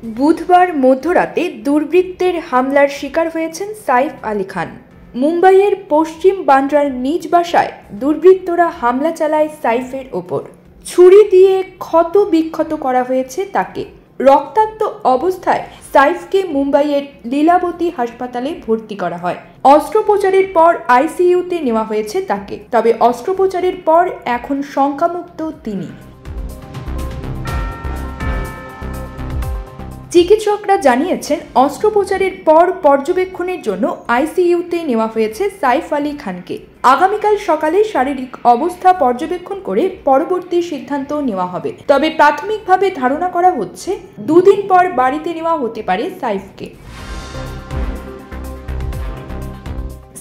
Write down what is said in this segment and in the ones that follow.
বুধবার মধ্যরাতে দুর্বৃত্তের হামলার শিকার হয়েছেন সাইফ আলী খান। মুম্বাইয়ের পশ্চিম বান্দ্রার নিজ বাসায় দুর্বৃত্তরা হামলা চালায় সাইফের ওপর। ছুরি দিয়ে ক্ষত বিক্ষত করা হয়েছে তাকে। রক্তাক্ত অবস্থায় সাইফকে মুম্বাইয়ের লীলাবতী হাসপাতালে ভর্তি করা হয়। অস্ত্রোপচারের পর আইসিইউতে নেওয়া হয়েছে তাকে। তবে অস্ত্রোপচারের পর এখন শঙ্কামুক্ত তিনি। চিকিৎসকরা জানিয়েছেন, অস্ত্রোপচারের পর পর্যবেক্ষণের জন্য আইসিইউতে নেওয়া হয়েছে সাইফ আলী খানকে। আগামীকাল সকালে শারীরিক অবস্থা পর্যবেক্ষণ করে পরবর্তী সিদ্ধান্ত নেওয়া হবে। তবে প্রাথমিকভাবে ধারণা করা হচ্ছে 2 দিন পর বাড়িতে নেওয়া হতে পারে সাইফকে।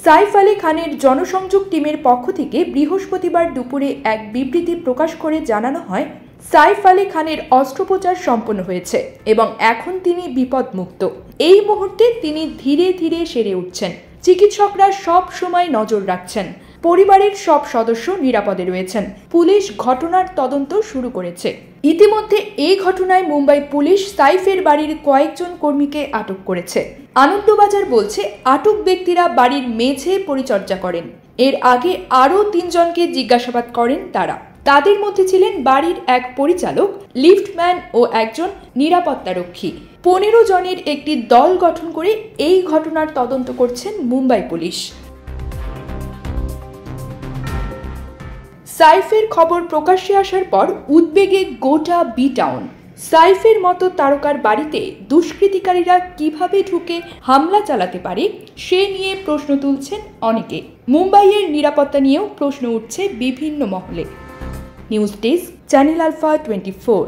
সাইফ আলী খানের জনসংযোগ টিমের পক্ষ থেকে বৃহস্পতিবার দুপুরে এক বিবৃতি প্রকাশ করে জানানো হয়, সাইফ আলী খানের অস্ত্রোপচার সম্পন্ন হয়েছে এবং এখন তিনি বিপদমুক্ত। এই মুহূর্তে তিনি ধীরে ধীরে সেরে উঠছেন। চিকিৎসকরা সব সময় নজর রাখছেন। পরিবারের সব সদস্য নিরাপদে রয়েছেন। পুলিশ ঘটনার তদন্ত শুরু করেছে। ইতিমধ্যে এই ঘটনায় মুম্বাই পুলিশ সাইফের বাড়ির কয়েকজন কর্মীকে আটক করেছে। আনন্দবাজার বলছে, আটক ব্যক্তিরা বাড়ির মেঝে পরিচর্যা করেন। এর আগে আরও 3 জনকে জিজ্ঞাসাবাদ করেন তারা। তাদের মধ্যে ছিলেন বাড়ির এক পরিচালক, লিফটম্যান ও একজন নিরাপত্তারক্ষী। 15 জনের একটি দল গঠন করে এই ঘটনার তদন্ত করছেন মুম্বাই পুলিশ। সাইফের খবর প্রকাশ্যে আসার পর উদ্বেগে গোটা বি টাউন। সাইফের মতো তারকার বাড়িতে দুষ্কৃতিকারীরা কিভাবে ঢুকে হামলা চালাতে পারে সে নিয়ে প্রশ্ন তুলছেন অনেকে। মুম্বাইয়ের নিরাপত্তা নিয়েও প্রশ্ন উঠছে বিভিন্ন মহলে। News desk, channel alpha 24।